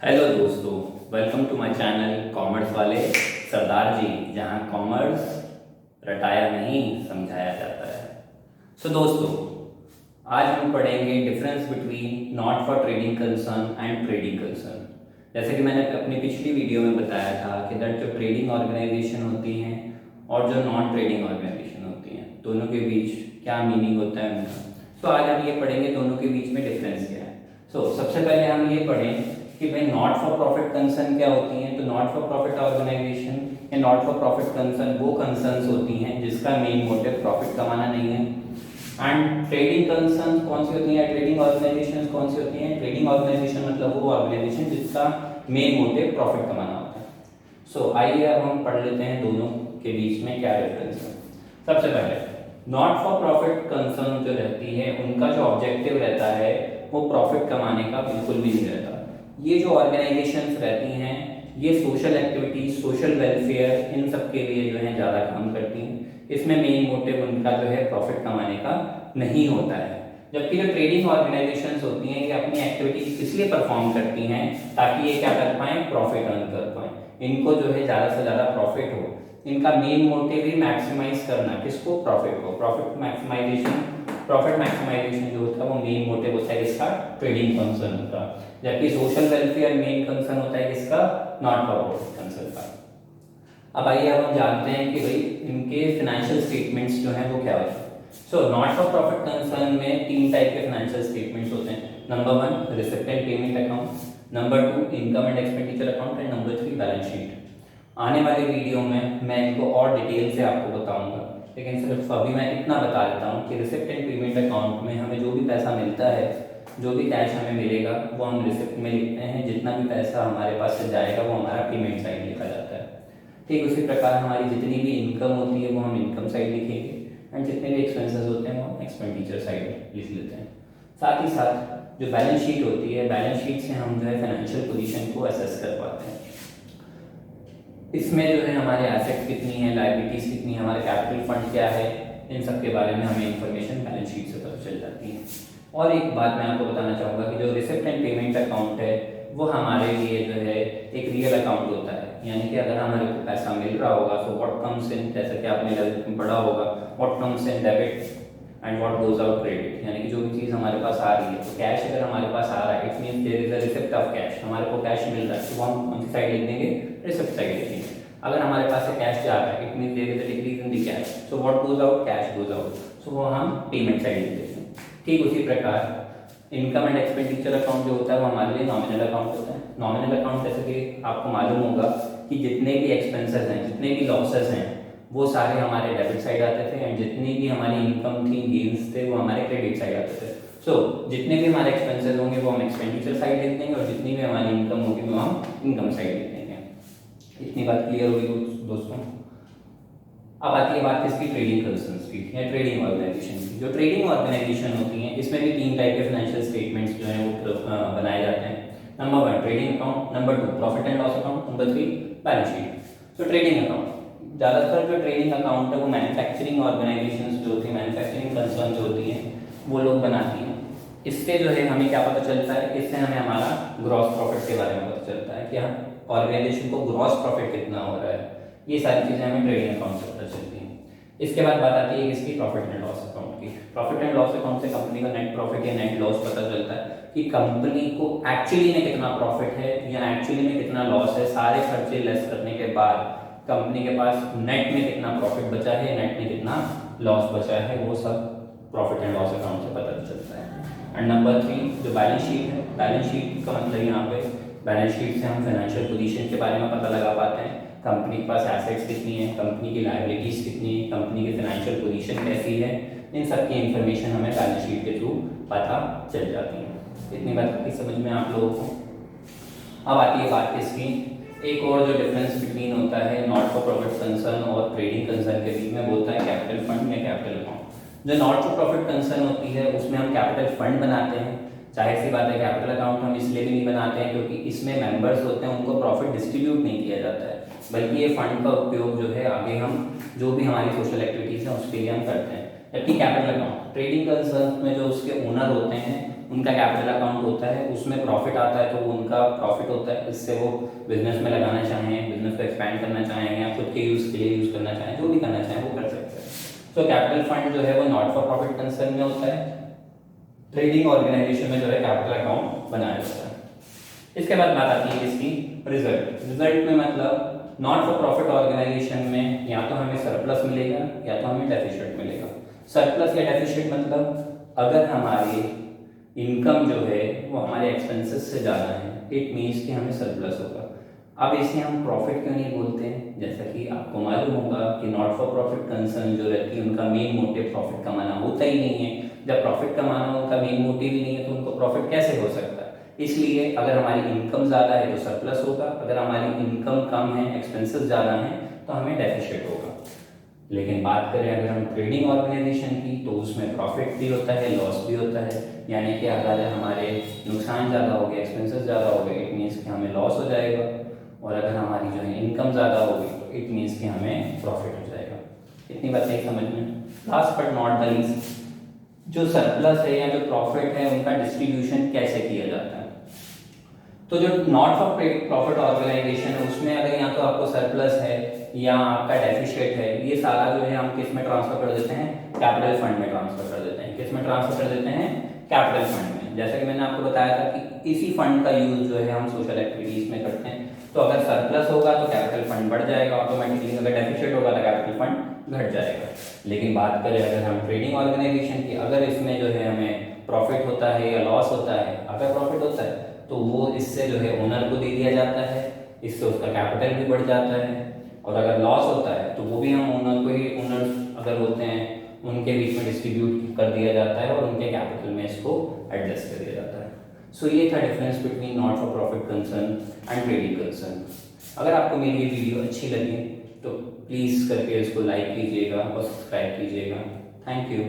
Hello दोस्तों, welcome to my channel commerce वाले सरदार जी, जहां कॉमर्स रटाया नहीं समझाया जाता है। दोस्तों, आज हम पढ़ेंगे difference between not for trading concern and trading concern. जैसे कि मैंने अपनी पिछली वीडियो में बताया था कि दैट जो ट्रेडिंग ऑर्गेनाइजेशन होती हैं और जो नॉन ट्रेडिंग ऑर्गेनाइजेशन होती हैं, दोनों के बीच क्या मीनिंग होता है उनका। आज हम ये पढ़ेंगे दोनों के बीच में डिफरेंस क्या है। सबसे पहले हम ये पढ़ें कि भाई नॉट फॉर प्रॉफिट कंसर्न क्या होती हैं। तो नॉट फॉर प्रॉफिट ऑर्गेनाइजेशन या नॉट फॉर प्रॉफिट कंसर्न वो कंसर्न्स होती हैं जिसका मेन मोटिव प्रॉफिट कमाना नहीं है। एंड ट्रेडिंग कंसर्न कौन सी होती है, ट्रेडिंग ऑर्गेनाइजेशन कौन सी होती हैं। ट्रेडिंग ऑर्गेनाइजेशन मतलब वो ऑर्गेनाइजेशन जिसका मेन मोटिव प्रॉफिट कमाना होता है। आइए अब हम पढ़ लेते हैं दोनों के बीच में क्या डिफरेंस है। सबसे पहले नॉट फॉर प्रॉफिट कंसर्न जो रहती है उनका जो ऑब्जेक्टिव रहता है वो प्रॉफिट कमाने का बिल्कुल भी नहीं रहता। ये जो ऑर्गेनाइजेशंस रहती हैं ये सोशल एक्टिविटीज, सोशल वेलफेयर, इन सब के लिए जो है ज़्यादा काम करती हैं। इसमें मेन मोटिव उनका जो है प्रॉफिट कमाने का नहीं होता है। जबकि जो ट्रेडिंग ऑर्गेनाइजेशंस होती हैं ये अपनी एक्टिविटीज इसलिए परफॉर्म करती हैं ताकि ये क्या कर पाएँ, प्रॉफिट अर्न कर पाएँ। इनको जो है ज़्यादा से ज़्यादा प्रॉफिट हो। इनका मेन मोटिव ही मैक्सिमाइज करना, किसको, प्रॉफिट को। प्रॉफिट मैक्सिमाइजेशन जो होता है वो मेन मोटिव होता है किसका, ट्रेडिंग कंसर्न का। जबकि सोशल वेलफेयर मेन कंसर्न होता है किसका, नॉट फॉर प्रॉफिट कंसर्न का। अब आइए अब हम जानते हैं कि भाई इनके फाइनेंशियल स्टेटमेंट्स जो हैं वो क्या होते हैं। नॉट फॉर प्रॉफिट कंसर्न में तीन टाइप के फाइनेंशियल स्टेटमेंट्स होते हैं। Number 1 receipt and payment account, number 2 income and expenditure account and number 3 balance sheet. आने वाले वीडियो में मैं इनको और डिटेल से आपको बताऊंगा, लेकिन सिर्फ अभी मैं इतना बता देता हूँ कि रिसिप्ट एंड पेमेंट अकाउंट में हमें जो भी पैसा मिलता है, जो भी कैश हमें मिलेगा वो हम रिसिप्ट में लिखते हैं। जितना भी पैसा हमारे पास से जाएगा वो हमारा पेमेंट साइड लिखा जाता है। ठीक उसी प्रकार हमारी जितनी भी इनकम होती है वो हम इनकम साइड लिखेंगे एंड जितने भी एक्सपेंसेस होते हैं वो हम एक्सपेंडिचर साइड लिख लेते हैं। साथ ही साथ जो बैलेंस शीट होती है, बैलेंस शीट से हम जो है फाइनेंशियल पोजीशन को असेस कर पाते हैं। इसमें जो है हमारे एसेट्स कितनी है, लायबिलिटीज कितनी है, हमारा कैपिटल फंड क्या है, इन सब के बारे में हमें इंफॉर्मेशन बैलेंस शीट से पता चल जाती है। और एक बात मैं आपको बताना चाहूँगा कि जो रिसिप्ट एंड पेमेंट अकाउंट है वो हमारे लिए जो है एक रियल अकाउंट होता है। यानी कि अगर हमारे को पैसा मिल रहा होगा तो व्हाट कम्स इन, जैसे कि आपने 11th में पढ़ा होगा, what comes in debit and what goes out credit. यानी कि जो भी चीज़ हमारे पास आ रही है, तो कैश अगर हमारे पास आ रहा है it means there is a receipt of cash. हमारे को कैश मिल रहा है तो हम कौन सी साइड लिख देंगे, रिसिप्ट साइड लिखेंगे। अगर हमारे पास से कैश जा रहा है it means there is a decrease in the cash, so what goes out, cash goes out, so वो हम पेमेंट साइड लिख देते हैं। ठीक उसी प्रकार इनकम एंड एक्सपेंडिचर अकाउंट जो होता है वो हमारे लिए नॉमिनल अकाउंट होता है। नॉमिनल अकाउंट जैसे कि आपको मालूम होगा कि जितने भी एक्सपेंसेस हैं, जितने भी लॉसेस हैं वो सारे हमारे डेबिट साइड आते थे एंड जितनी भी हमारी इनकम थी, गेन्स थे, वो हमारे क्रेडिट साइड आते थे। जितने भी हमारे एक्सपेंसेस होंगे वो हम एक्सपेंडिचर साइड लिख देंगे और जितनी भी हमारी इनकम होगी वो हम इनकम साइड लिख देंगे। इतनी बात क्लियर होगी दोस्तों। अब आती है बात इसकी ट्रेडिंग कंसर्न्स की या ट्रेडिंग ऑर्गेनाइजेशन की। जो ट्रेडिंग ऑर्गेनाइजेशन होती हैं इसमें भी तीन टाइप के फाइनेंशियल स्टेटमेंट्स जो हैं वो बनाए जाते हैं। Number 1 trading account, number 2 profit and loss account, number 3 balance sheet. Trading account, ज़्यादातर जो ट्रेडिंग अकाउंट है वो मैन्युफैक्चरिंग ऑर्गेनाइजेशन जो होती है, मैन्युफैक्चरिंग कंसर्न जो होती हैं वो लोग बनाती हैं। इससे जो है हमें क्या पता चलता है, इससे हमें हमारा ग्रॉस प्रॉफिट के बारे में पता चलता है कि हम ऑर्गेनाइजेशन को ग्रॉस प्रॉफिट कितना हो रहा है। ये सारी चीज़ें हमें ट्रेडिंग अकाउंट से पता चलती हैं। इसके बाद बात आती है किसकी, प्रॉफिट एंड लॉस अकाउंट की। प्रॉफिट एंड लॉस अकाउंट से कंपनी का नेट प्रॉफिट या नेट लॉस पता चलता है कि कंपनी को एक्चुअली में कितना प्रॉफिट है या एक्चुअली में कितना लॉस है। सारे खर्चे लेस करने के बाद कंपनी के पास नेट में कितना प्रॉफिट बचा है, नेट में कितना लॉस बचा है, वो सब प्रॉफिट एंड लॉस अकाउंट से पता चलता है। एंड नंबर 3 जो बैलेंस शीट है, बैलेंस शीट का मतलब यहाँ पे बैलेंस शीट से हम फाइनेंशियल पोजीशन के बारे में पता लगा पाते हैं। कंपनी के पास एसेट्स कितनी है, कंपनी की लायबिलिटीज कितनी है, कंपनी की फाइनेंशियल पोजीशन कैसी है, इन सब की इंफॉर्मेशन हमें बैलेंस शीट के थ्रू पता चल जाती है। इतनी बात की समझ में आप लोगों को। अब आती है बात इसकी, एक और जो डिफरेंस बिटवीन होता है नॉट फॉर प्रॉफिट कंसर्न और ट्रेडिंग कंसर्न के बीच में वो होता है कैपिटल फंड या कैपिटल अकाउंट। जो नॉट फॉर प्रॉफिट कंसर्न होती है उसमें हम कैपिटल फंड बनाते हैं। जाहिर सी बात है कैपिटल अकाउंट हम इसलिए भी नहीं बनाते हैं क्योंकि इसमें मेंबर्स होते हैं उनको प्रॉफिट डिस्ट्रीब्यूट नहीं किया जाता है, बल्कि ये फंड का उपयोग जो है आगे हम जो भी हमारी सोशल एक्टिविटीज़ हैं उसके लिए हम करते हैं। जबकि कैपिटल अकाउंट ट्रेडिंग कंसर्न में जो उसके ओनर होते हैं उनका कैपिटल अकाउंट होता है, उसमें प्रॉफिट आता है तो वो उनका प्रॉफिट होता है, इससे वो बिजनेस में लगाना चाहें, बिजनेस को एक्सपैंड करना चाहें या खुद के यूज़ के लिए यूज़ करना चाहें, जो भी करना चाहें वो कर सकते हैं। तो कैपिटल फंड जो है वो नॉट फॉर प्रॉफिट कंसर्न में होता है, ट्रेडिंग ऑर्गेनाइजेशन में जो है कैपिटल अकाउंट बनाया जाता है। इसके बाद बात आती है इसकी रिजल्ट। रिजल्ट में मतलब नॉट फॉर प्रॉफिट ऑर्गेनाइजेशन में या तो हमें सरप्लस मिलेगा या तो हमें डेफिसिट मिलेगा। सरप्लस या डेफिसिट मतलब अगर हमारी इनकम जो है वो हमारे एक्सपेंसेस से ज़्यादा है, इट मीन्स कि हमें सरप्लस होगा। अब इसे हम प्रॉफिट क्यों नहीं बोलते हैं, जैसा कि आपको मालूम होगा कि नॉट फॉर प्रॉफिट कंसर्न जो रहती है उनका मेन मोटिव प्रॉफिट कमाना होता ही नहीं है। जब प्रॉफिट कमाना उनका मेन मोटिव ही नहीं है तो उनको प्रॉफिट कैसे हो सकता है। इसलिए अगर हमारी इनकम ज़्यादा है तो सरप्लस होगा, अगर हमारी इनकम कम है, एक्सपेंसेस ज़्यादा हैं तो हमें डेफिसिट होगा। लेकिन बात करें अगर हम ट्रेडिंग ऑर्गेनाइजेशन की तो उसमें प्रॉफिट भी होता है, लॉस भी होता है। यानी कि अगर हमारे नुकसान ज़्यादा हो गए, एक्सपेंसेस ज़्यादा हो गए, इट मीन्स कि हमें लॉस हो जाएगा, और अगर हमारी जो है इनकम ज़्यादा होगी तो इट मीन्स कि हमें प्रॉफिट हो जाएगा। इतनी बातें समझ में। Last but not the least, जो सरप्लस है या जो प्रॉफिट है उनका डिस्ट्रीब्यूशन कैसे किया जाता है। तो जो नॉट फॉर प्रॉफिट ऑर्गेनाइजेशन है उसमें अगर या तो आपको सरप्लस है या आपका डेफिसिट है, ये सारा जो है हम किस में ट्रांसफर कर देते हैं, कैपिटल फंड में ट्रांसफर कर देते हैं। किस में ट्रांसफर कर देते हैं, कैपिटल फंड में। जैसा कि मैंने आपको बताया था कि इसी फंड का यूज जो है हम सोशल एक्टिविटीज में करते हैं। तो अगर सरप्लस होगा तो कैपिटल फंड बढ़ जाएगा ऑटोमेटिकली, अगर डेफिसिट होगा तो कैपिटल फंड घट जाएगा। लेकिन बात करें अगर हम ट्रेडिंग ऑर्गेनाइजेशन की, अगर इसमें जो है हमें प्रॉफिट होता है या लॉस होता है, अगर प्रॉफिट होता है तो वो इससे जो है ओनर को दे दिया जाता है, इससे उसका कैपिटल भी बढ़ जाता है। और अगर लॉस होता है तो वो भी हम ओनर को ही, ओनर अगर होते हैं उनके बीच में डिस्ट्रीब्यूट कर दिया जाता है और उनके कैपिटल में इसको एडजस्ट कर दिया जाता है। सो ये था difference between not for profit concern and trading concern. अगर आपको मेरी ये वीडियो अच्छी लगी तो प्लीज़ करके इसको लाइक कीजिएगा और सब्सक्राइब कीजिएगा। Thank you.